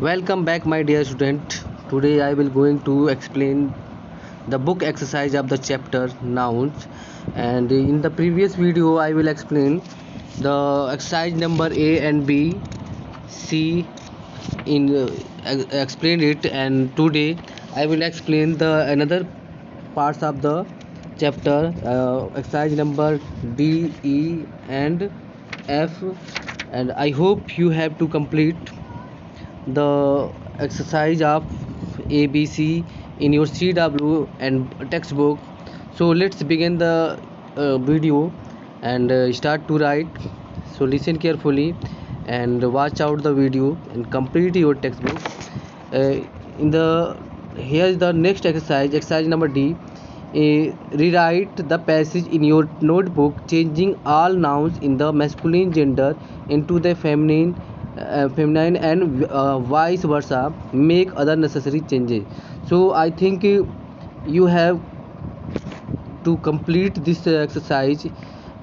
Welcome back, my dear student. Today I will going to explain the book exercise of the chapter nouns, and in the previous video I will explain the exercise number A and B, C in explained it, and today I will explain the another parts of the chapter, exercise number D, E and F, and I hope you have to complete the exercise of ABC in your CW and textbook. So let's begin the video and start to write. So listen carefully and watch out the video and complete your textbook. uh, in the Here is the next exercise number D. Rewrite the passage in your notebook, changing all nouns in the masculine gender into the feminine and vice versa. Make other necessary changes. So I think you have to complete this exercise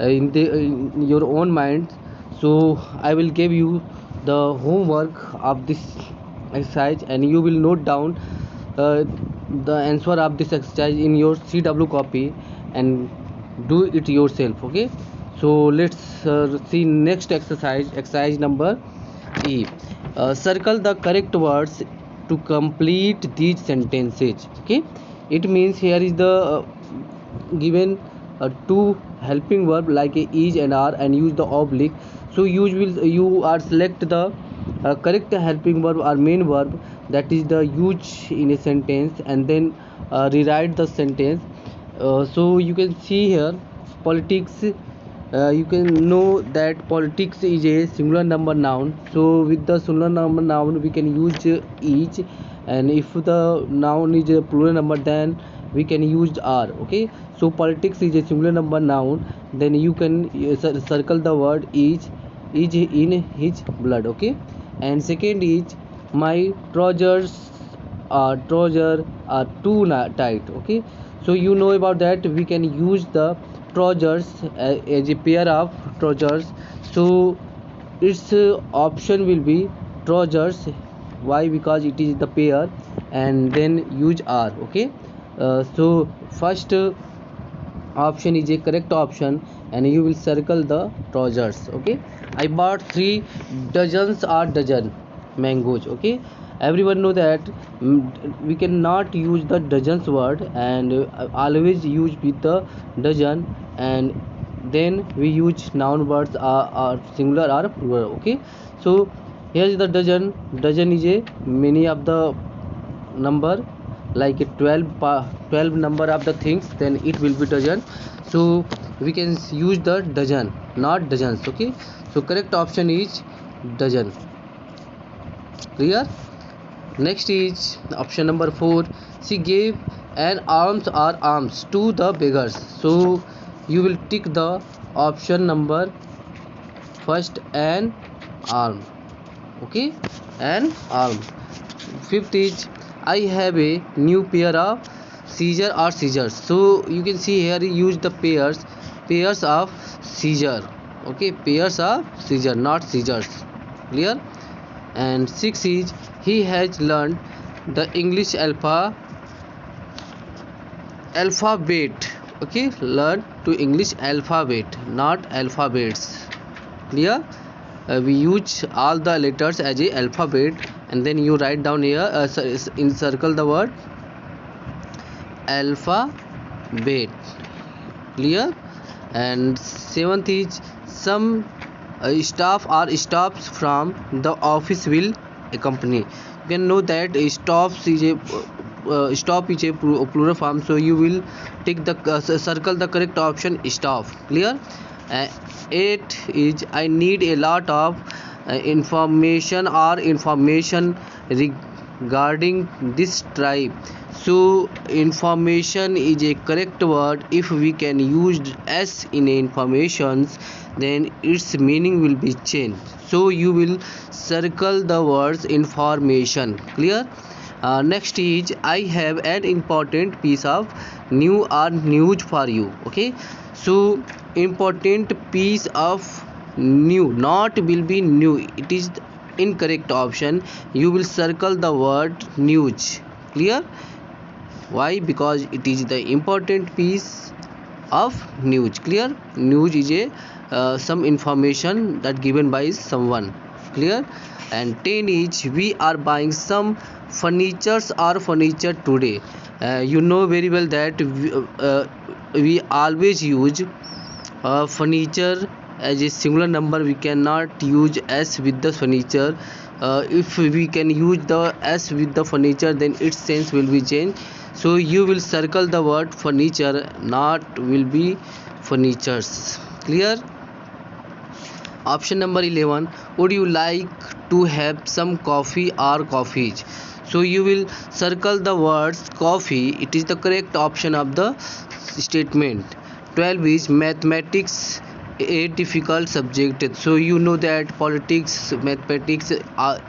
in your own mind. So I will give you the homework of this exercise, and you will note down uh, the answer of this exercise in your CW copy and do it yourself. Okay, so let's see next exercise number E. Circle the correct words to complete these sentences. Okay, it means here is the given two helping verb like a is and are, and use the oblique. So you are select the correct helping verb or main verb that is the use in a sentence, and then rewrite the sentence. So you can see here politics. You can know that politics is a singular number noun. So with the singular number noun we can use each, and if the noun is a plural number then we can use are. Okay, so politics is a singular number noun, then you can circle the word is in his blood. Okay, and second is my trouser are too tight. Okay, so you know about that we can use the trousers as a pair of trousers. So its option will be trousers. Why? Because it is the pair, and then use are. Okay, so first option is a correct option, and you will circle the trousers. Okay, I bought 3 dozens or dozen mangoes. Okay, everyone know that we cannot use the dozens word, and always use with the dozen, and then we use noun words are singular or plural. Okay, so here is the dozen is a many of the number like a 12 number of the things, then it will be dozen. So we can use the dozen, not dozens. Okay, so correct option is dozen. Clear? Next is option number 4. She gave an arms to the beggars. So you will tick the option number first, an arm. Okay, an arm. Fifth is I have a new pair of scissors. So you can see here use the pairs of scissor. Okay, pairs of scissor, not scissors. Clear? And 6 is he has learned the English alphabet. Okay, learn to English alphabet, not alphabets. Clear? We use all the letters as a alphabet, and then you write down here encircle the word alphabet. Clear? And 7th is some staff or stops from the office will accompany. You can know that stop is a plural form, so you will take the circle the correct option staff. Clear? 8 is I need a lot of information regarding this tribe. So information is a correct word. If we can use s in informations, then its meaning will be changed. So you will circle the words information. Clear? Next is I have an important piece of news for you. Okay, so important piece of new, not will be new, it is incorrect option, you will circle the word news. Clear? Why? Because it is the important piece of news. Clear? News is a some information that given by someone. Clear? And 10 is we are buying some furnitures or furniture today. You know very well that we always use furniture as a singular number. We cannot use s with the furniture. If we can use the s with the furniture, then its sense will be changed. So you will circle the word furniture, not will be furnitures. Clear? Option number 11, would you like to have some coffee or coffees? So you will circle the words coffee. It is the correct option of the statement. 12 is mathematics a difficult subject. So you know that politics, mathematics are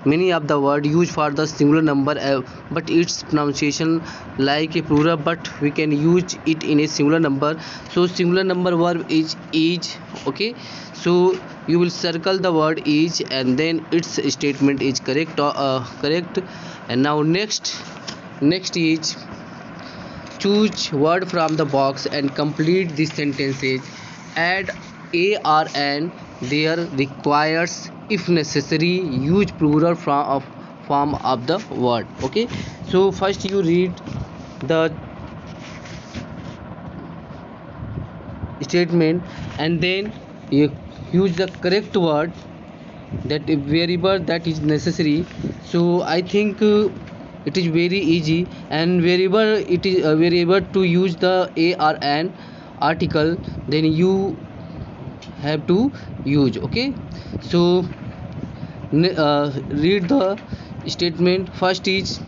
many of the word used for the singular number, but its pronunciation like a plural, but we can use it in a singular number. So singular number verb is okay. So you will circle the word is, and then its statement is correct. And now next is choose word from the box and complete the sentences. Add a or an there requires, if necessary, use plural form of the word. Okay, so first you read the statement and then you use the correct word that wherever that is necessary. So I think it is very easy, and wherever it is wherever to use the a or an article, then you have to use. Okay, so read the statement. First is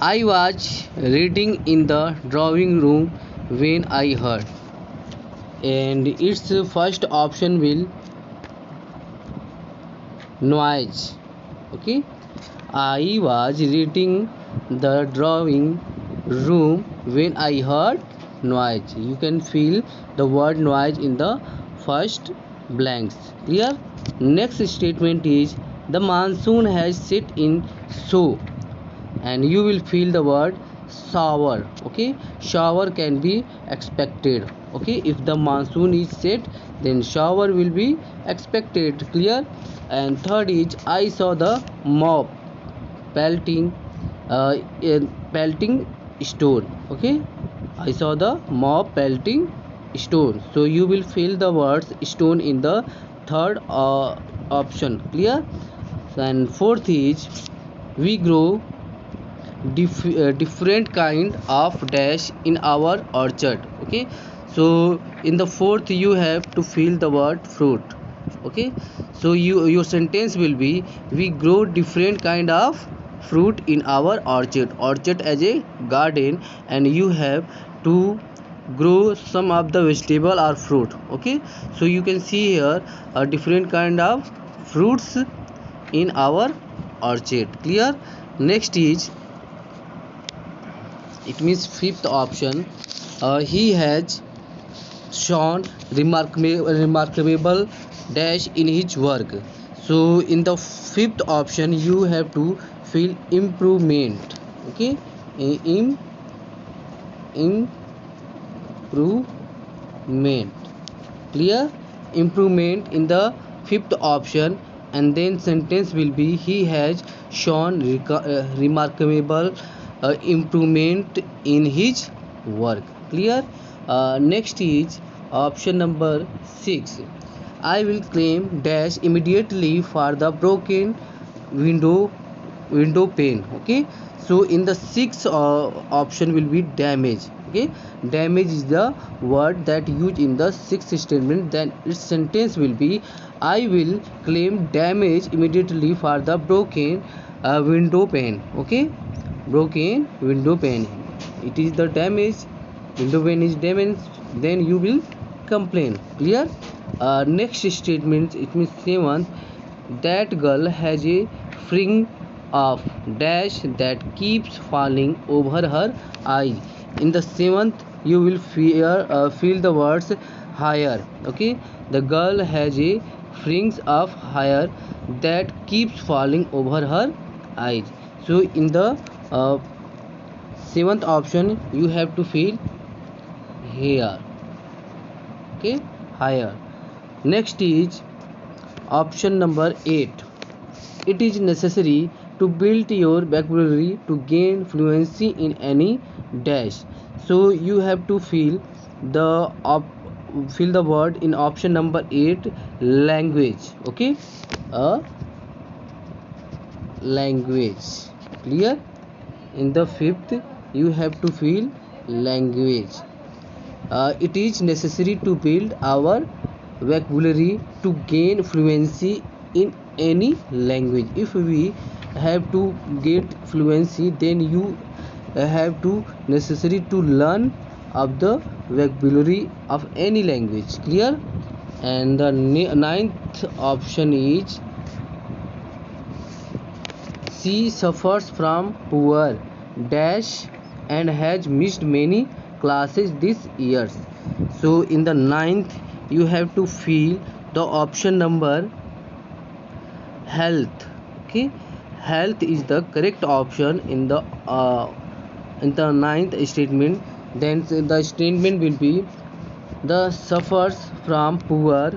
I was reading in the drawing room when I heard, and its first option will noise. Okay, I was reading the drawing room when I heard noise. You can feel the word noise in the first blanks. Clear? Next statement is the monsoon has set in, so, and you will feel the word shower. Okay, shower can be expected. Okay, if the monsoon is set, then shower will be expected. Clear? And third is I saw the mob pelting pelting stone. Okay, I saw the mob pelting stone. So you will fill the words stone in the third option. Clear? And fourth is we grow different kind of dash in our orchard. Okay, so in the fourth you have to fill the word fruit. Okay, so your sentence will be we grow different kind of fruit in our orchard as a garden, and you have to grow some of the vegetable or fruit. Okay, so you can see here a different kind of fruits in our orchard. Clear? Next is, it means fifth option, he has shown remarkable dash in his work. So in the fifth option you have to fill improvement. Okay, improvement. Clear? Improvement in the fifth option, and then sentence will be he has shown remarkable improvement in his work. Clear? Next is option number 6, I will claim dash immediately for the broken window pane. Okay, so in the sixth option will be damage. Okay, damage is the word that used in the sixth statement. Then its sentence will be I will claim damage immediately for the broken window pane. Okay, broken window pane, it is the damage, window pane is damaged, then you will complain. Clear? Next statement, it means 7, that girl has a fringe of dash that keeps falling over her eyes. In the 7th you will feel the words higher. Okay, the girl has a fringe of hair that keeps falling over her eyes. So in the seventh option you have to fill here. Okay, higher. Next is option number 8. It is necessary to build your vocabulary to gain fluency in any dash. So you have to the fill the word in option number 8, language. Okay, a language. Clear? In the fifth you have to fill language. It is necessary to build our vocabulary to gain fluency in any language. If we have to get fluency, then you have to necessary to learn of the vocabulary of any language. Clear? And the ninth option is, she suffers from poor dash and has missed many classes this year. So in the ninth you have to fill the option number health. Okay, health is the correct option in the ninth statement. Then the statement will be, the suffers from poor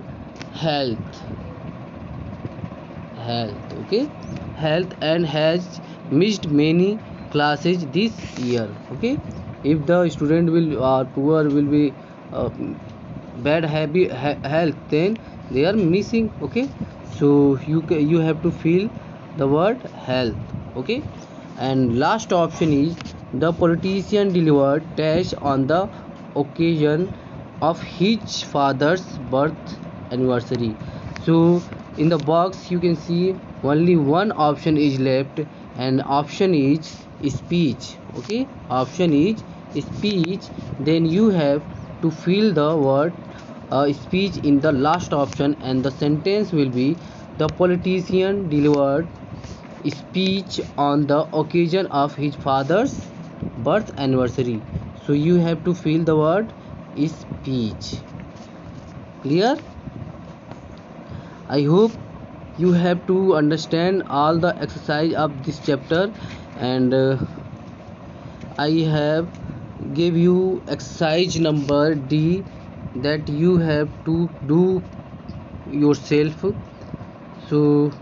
health. Okay, health and has missed many classes this year. Okay, if the student will poor will be uh, bad health, then they are missing. Okay, so you have to fill the word health. Okay, and last option is, the politician delivered dash on the occasion of his father's birth anniversary. So in the box you can see only one option is left, and option is speech. Okay, option is speech. Then you have to fill the word speech in the last option, and the sentence will be, the politician delivered speech on the occasion of his father's birth anniversary. So you have to fill the word speech. Clear? I hope you have to understand all the exercise of this chapter, and I have give you exercise number D, that you have to do yourself. So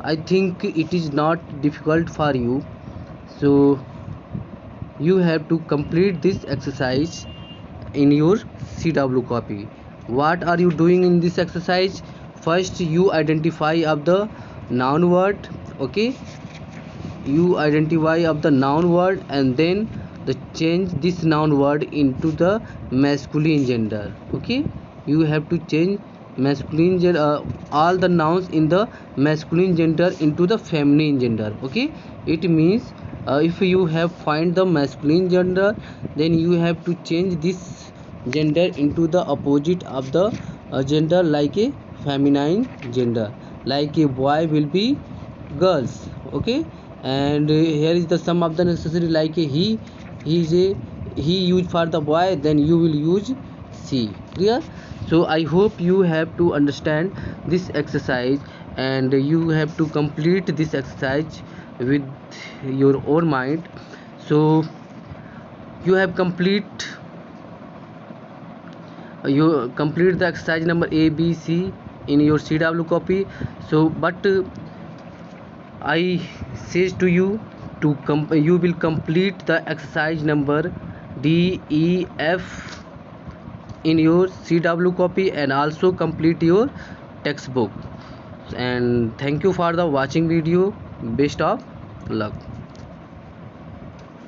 I think it is not difficult for you. So you have to complete this exercise in your CW copy. What are you doing in this exercise? First you identify of the noun word. Okay, you identify of the noun word, and then the change this noun word into the masculine gender. Okay, you have to change masculine gender, all the nouns in the masculine gender into the feminine gender. Okay, it means if you have find the masculine gender, then you have to change this gender into the opposite of the gender, like a feminine gender, like a boy will be girls. Okay, and here is the sum of the necessary, like a he is a he used for the boy, then you will use she. Clear? So I hope you have to understand this exercise, and you have to complete this exercise with your own mind. So you have you complete the exercise number A, B, C in your CW copy. So but I says to you to you will complete the exercise number D, E, F in your CW copy, and also complete your textbook. And thank you for the watching video. Best of luck.